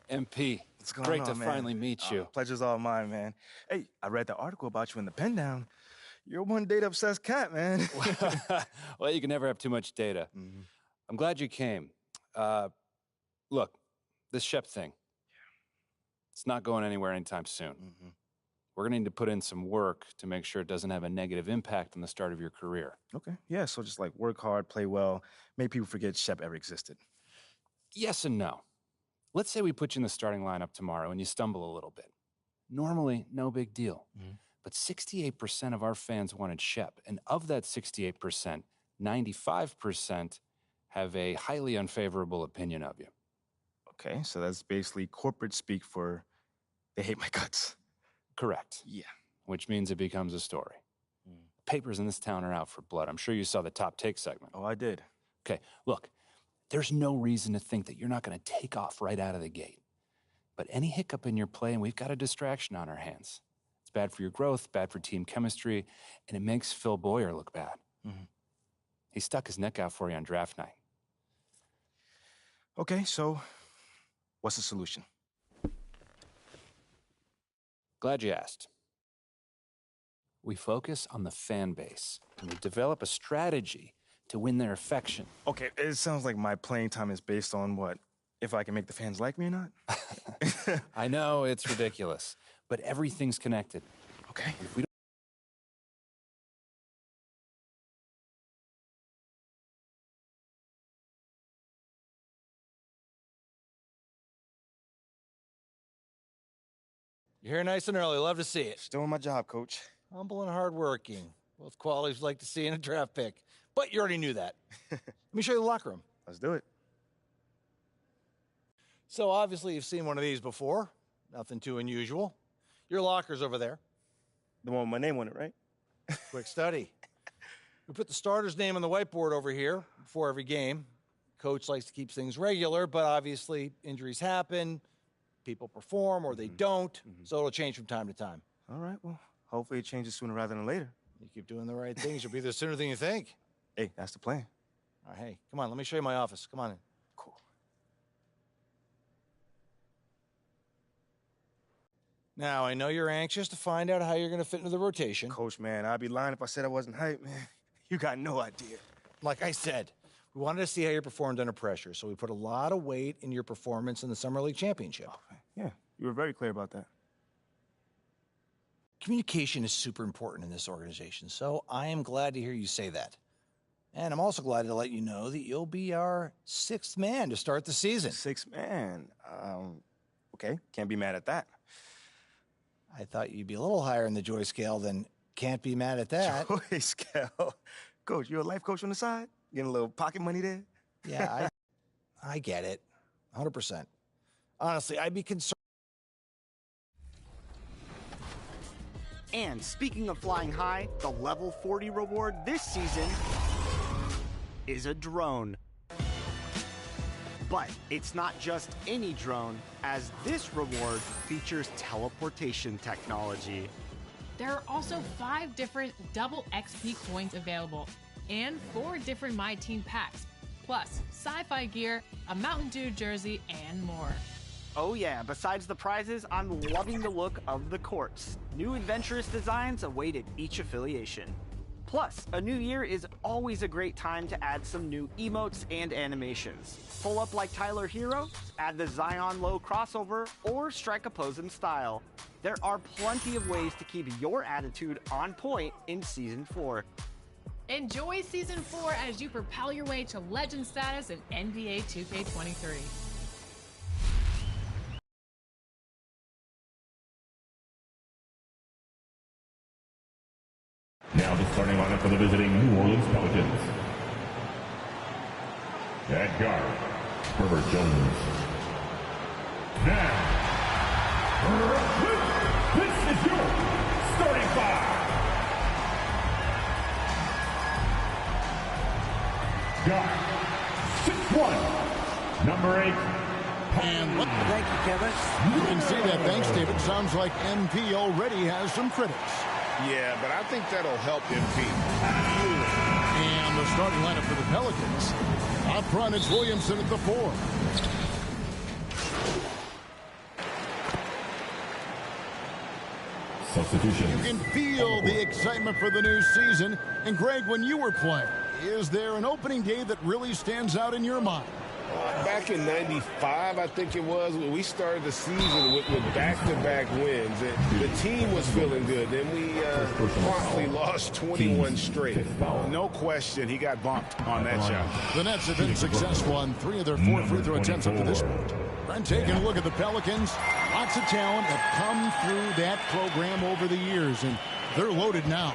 MP, What's going great on, to man? finally meet you. Pleasure's all mine, man. Hey, I read the article about you in the Pen Down. You're one data-obsessed cat, man. Well, you can never have too much data. Mm-hmm. I'm glad you came. Look, this Shep thing, it's not going anywhere anytime soon. Mm-hmm. We're going to need to put in some work to make sure it doesn't have a negative impact on the start of your career. Okay, yeah, so just like work hard, play well, make people forget Shep ever existed. Yes and no. Let's say we put you in the starting lineup tomorrow and you stumble a little bit. Normally, no big deal. Mm-hmm. But 68% of our fans wanted Shep, and of that 68%, 95% have a highly unfavorable opinion of you. Okay, so that's basically corporate speak for they hate my guts. Correct. Yeah. Which means it becomes a story. Papers in this town are out for blood. I'm sure you saw the top take segment. Oh, I did. Okay, look, there's no reason to think that you're not going to take off right out of the gate. But any hiccup in your play, and we've got a distraction on our hands. It's bad for your growth, bad for team chemistry, and it makes Phil Boyer look bad. Mm-hmm. He stuck his neck out for you on draft night. Okay, so what's the solution? Glad you asked. We focus on the fan base, and we develop a strategy to win their affection. Okay, it sounds like my playing time is based on what? If I can make the fans like me or not? I know, it's ridiculous, but everything's connected. Okay. If we don't... You're here nice and early. Love to see it. Just doing my job, Coach. Humble and hardworking. Both qualities we'd like to see in a draft pick. But you already knew that. Let me show you the locker room. Let's do it. So obviously you've seen one of these before. Nothing too unusual. Your locker's over there. The one with my name on it, right? Quick study. We put the starter's name on the whiteboard over here before every game. Coach likes to keep things regular, but obviously injuries happen. People perform or they don't, so it'll change from time to time. All right, well, hopefully it changes sooner rather than later. You keep doing the right things, you'll be there sooner than you think. Hey, that's the plan. All right, hey, come on, let me show you my office. Come on in. Cool. Now, I know you're anxious to find out how you're going to fit into the rotation. Coach, man, I'd be lying if I said I wasn't hyped, man. You got no idea. Like I said, we wanted to see how you performed under pressure, so we put a lot of weight in your performance in the Summer League Championship. Yeah, you were very clear about that. Communication is super important in this organization, so I am glad to hear you say that. And I'm also glad to let you know that you'll be our sixth man to start the season. Sixth man. Okay, can't be mad at that. I thought you'd be a little higher in the joy scale than can't be mad at that. Joy scale. Coach, you a life coach on the side? Getting a little pocket money there? Yeah, I get it. 100%. Honestly, I'd be concerned. And speaking of flying high, the level 40 reward this season is a drone. But it's not just any drone, as this reward features teleportation technology. There are also 5 different double XP coins available and 4 different My Team packs, plus sci-fi gear, a Mountain Dew jersey, and more. Oh yeah, besides the prizes, I'm loving the look of the courts. New adventurous designs await at each affiliation. Plus, a new year is always a great time to add some new emotes and animations. Pull up like Tyler Hero, add the Zion Low crossover, or strike a pose in style. There are plenty of ways to keep your attitude on point in Season 4. Enjoy Season 4 as you propel your way to legend status in NBA 2K23. Now the starting lineup for the visiting New Orleans Pelicans. At guard, Herbert Jones. Now, this is your starting 5. Guard, 6'1", number 8. And thank you, Kevin. You can see that. Thanks, David. Sounds like MP already has some critics. Yeah, but I think that'll help MP. And the starting lineup for the Pelicans. Up front, it's Williamson at the 4. substitution. You can feel the excitement for the new season. And Greg, when you were playing, is there an opening day that really stands out in your mind? Back in '95, I think it was, when we started the season with back-to-back wins. The team was feeling good. Then we promptly lost 21 straight. No question, he got bumped on that shot. The Nets have been successful on 3 of their 4 free throw attempts up to this point. And taking a look at the Pelicans, lots of talent have come through that program over the years, and they're loaded now.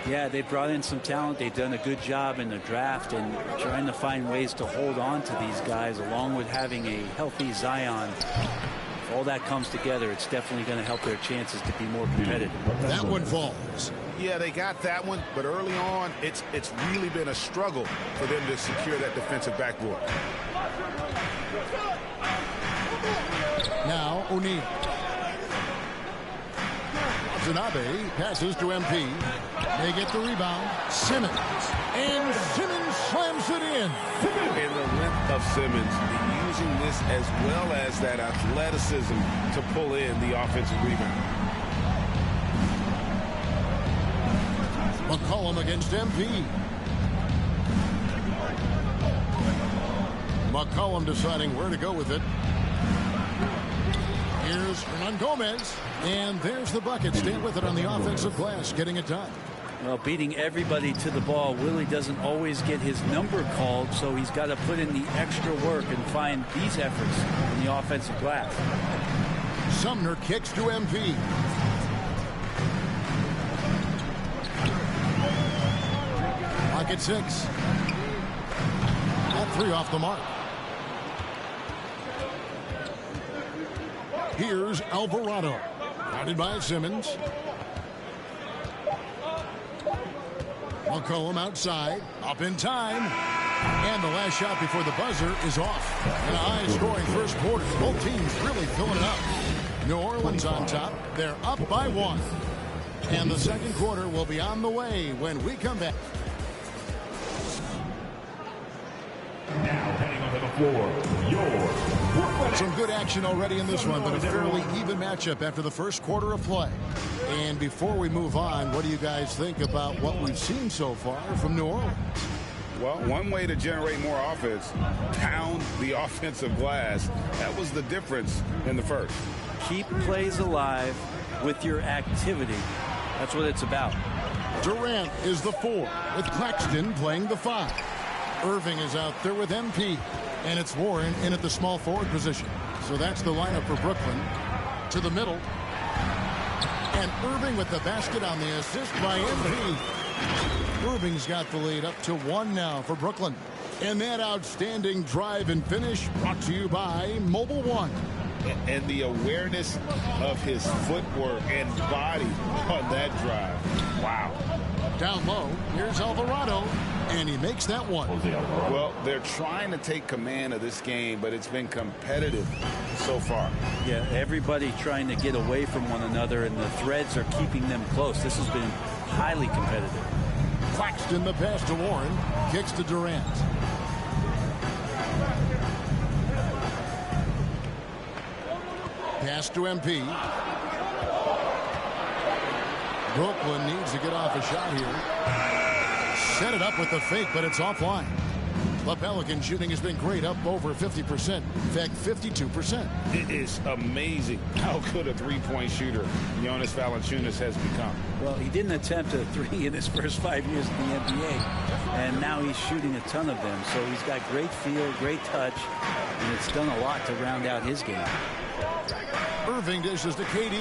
Yeah, they brought in some talent. They've done a good job in the draft and trying to find ways to hold on to these guys, along with having a healthy Zion. If all that comes together, it's definitely going to help their chances to be more competitive. That one falls. Yeah, they got that one, but early on, it's really been a struggle for them to secure that defensive backboard. Now O'Neal. Watanabe passes to MP. They get the rebound. Simmons. And Simmons slams it in. And the length of Simmons using this as well as that athleticism to pull in the offensive rebound. McCollum against MP. McCollum deciding where to go with it. Here's Hernan Gomez. And there's the bucket. Stand with it on the offensive glass, getting it done. Well, beating everybody to the ball, Willie doesn't always get his number called, so he's got to put in the extra work and find these efforts in the offensive glass. Sumner kicks to MP. Pocket 6. All 3 off the mark. Here's Alvarado. Guarded by Simmons. McCollum outside. Up in time. And the last shot before the buzzer is off. An high-scoring first quarter. Both teams really filling it up. New Orleans on top. They're up by 1. And the second quarter will be on the way when we come back. Now heading onto the floor, your Brooklyn. Some good action already in this one, but a fairly even matchup after the first quarter of play. And before we move on, what do you guys think about what we've seen so far from New Orleans? Well, one way to generate more offense, pound the offensive glass. That was the difference in the first. Keep plays alive with your activity. That's what it's about. Durant is the 4, with Claxton playing the 5. Irving is out there with MP, and it's Warren in at the small forward position. So that's the lineup for Brooklyn. To the middle. And Irving with the basket on the assist by MP. Irving's got the lead up to 1 now for Brooklyn. And that outstanding drive and finish brought to you by Mobile One. And the awareness of his footwork and body on that drive. Wow. Down low, here's Alvarado, and he makes that one. Well, they're trying to take command of this game, but it's been competitive so far. Yeah, everybody trying to get away from one another, and the threads are keeping them close. This has been highly competitive. Claxton the pass to Warren, kicks to Durant. Pass to MP. Brooklyn needs to get off a shot here. Set it up with the fake, but it's offline. The Pelican shooting has been great, up over 50%. In fact, 52%. It is amazing how good a three-point shooter Jonas Valanciunas has become. Well, he didn't attempt a 3 in his first 5 years in the NBA, and now he's shooting a ton of them. So he's got great feel, great touch, and it's done a lot to round out his game. Irving dishes to KD.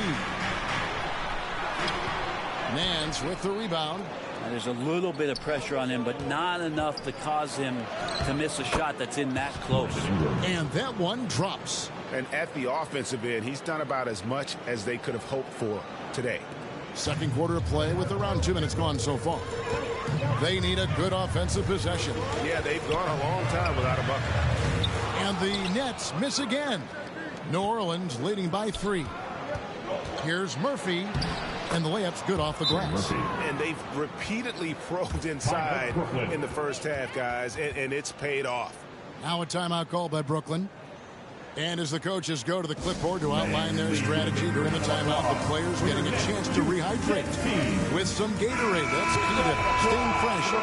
Nance with the rebound. Now, there's a little bit of pressure on him, but not enough to cause him to miss a shot that's in that close. And that one drops. And at the offensive end, he's done about as much as they could have hoped for today. Second quarter of play with around 2 minutes gone so far. They need a good offensive possession. Yeah, they've gone a long time without a bucket. And the Nets miss again. New Orleans leading by 3. Here's Murphy. And the layup's good off the glass. And they've repeatedly probed inside in the first half, guys, and it's paid off. Now a timeout called by Brooklyn. And as the coaches go to the clipboard to outline their strategy during the timeout, the players getting a chance to rehydrate with some Gatorade. That's key to staying fresh.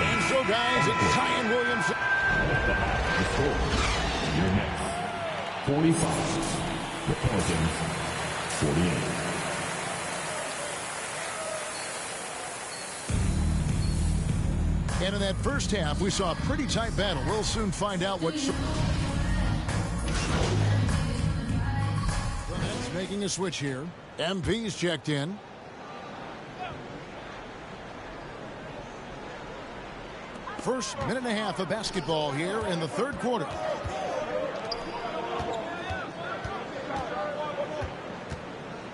And so, guys, it's Zion Williamson. The score, your next 45, the Pelicans 48. And in that first half, we saw a pretty tight battle. We'll soon find out what... That's making a switch here. MP's checked in. First minute and a half of basketball here in the third quarter.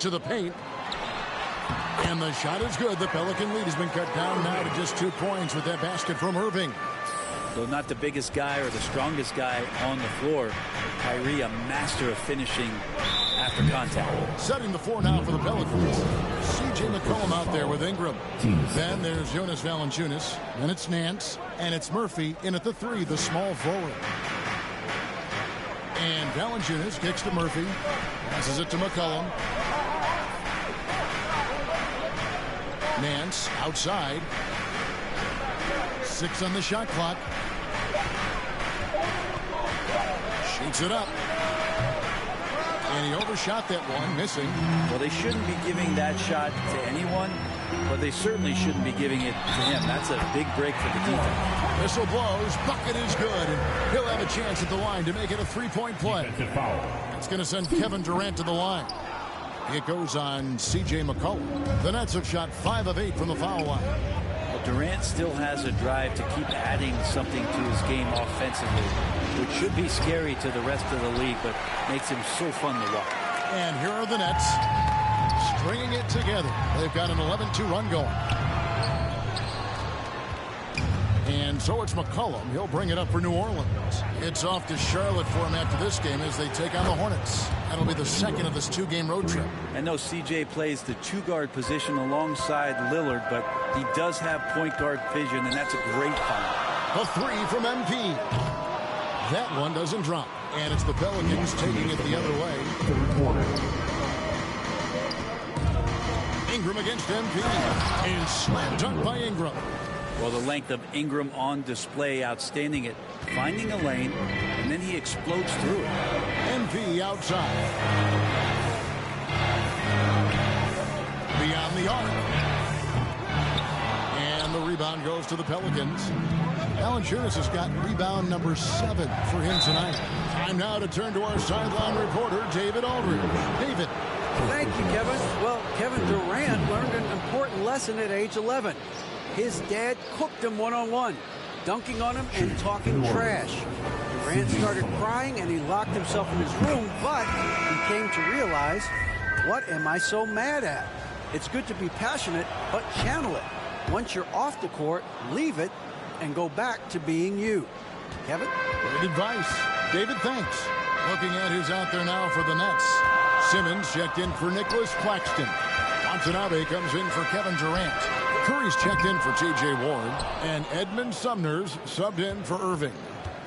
To the paint. And the shot is good. The Pelican lead has been cut down now to just 2 points with that basket from Irving. Though not the biggest guy or the strongest guy on the floor, Kyrie a master of finishing after contact. Setting the floor now for the Pelicans. C.J. McCollum out there with Ingram. Then there's Jonas Valanciunas. Then it's Nance. And it's Murphy in at the 3, the small forward. And Valanciunas kicks to Murphy. Passes it to McCollum. Nance outside. 6 on the shot clock. Shoots it up. And he overshot that one, missing. Well, they shouldn't be giving that shot to anyone, but they certainly shouldn't be giving it to him. That's a big break for the defense. Whistle blows. Bucket is good. And he'll have a chance at the line to make it a 3-point play. It's going to send Kevin Durant to the line. It goes on C.J. McCollum. The Nets have shot 5 of 8 from the foul line. Well, Durant still has a drive to keep adding something to his game offensively, which should be scary to the rest of the league, but makes him so fun to watch. And here are the Nets stringing it together. They've got an 11-2 run going. And so it's McCollum. He'll bring it up for New Orleans. It's off to Charlotte for him after this game as they take on the Hornets. That'll be the second of this 2-game road trip. I know CJ plays the 2-guard position alongside Lillard, but he does have point guard vision, and that's a great find. A 3 from MP. That one doesn't drop. And it's the Pelicans taking it the other way. Ingram against MP. And slam dunk by Ingram. Well, the length of Ingram on display, outstanding at finding a lane, and then he explodes through it. MP outside. Beyond the arc. And the rebound goes to the Pelicans. Valanciunas has got rebound number 7 for him tonight. Time now to turn to our sideline reporter, David Aldridge. David. Thank you, Kevin. Well, Kevin Durant learned an important lesson at age 11. His dad cooked him one-on-one, dunking on him and talking trash. Durant started crying and he locked himself in his room, but he came to realize, what am I so mad at? It's good to be passionate, but channel it. Once you're off the court, leave it and go back to being you. Kevin? Great advice. David, thanks. Looking at who's out there now for the Nets. Simmons checked in for Nicholas Claxton. Watanabe comes in for Kevin Durant. Curry's checked in for T.J. Warren. And Edmund Sumner's subbed in for Irving.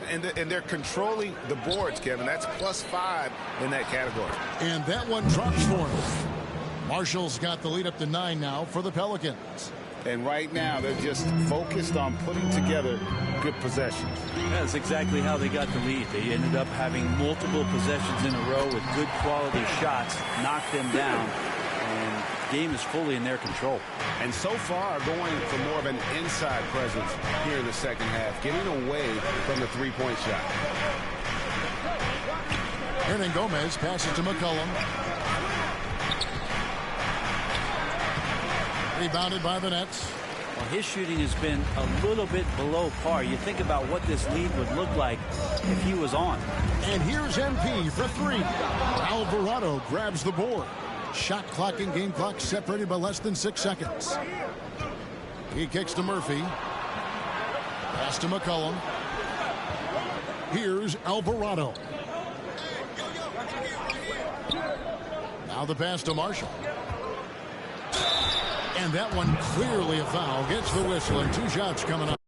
And they're controlling the boards, Kevin. That's +5 in that category. And that one drops for him. Marshall's got the lead up to 9 now for the Pelicans. And right now, they're just focused on putting together good possessions. That's exactly how they got the lead. They ended up having multiple possessions in a row with good quality shots, knocked them down, and the game is fully in their control. And so far, going for more of an inside presence here in the second half, getting away from the three-point shot. Hernan Gomez passes to McCollum. Rebounded by the Nets. Well, his shooting has been a little bit below par. You think about what this lead would look like if he was on. And here's MP for 3. Alvarado grabs the board. Shot clock and game clock separated by less than 6 seconds. He kicks to Murphy. Pass to McCollum. Here's Alvarado. Now the pass to Marshall. And that one clearly a foul. Gets the whistle and 2 shots coming up.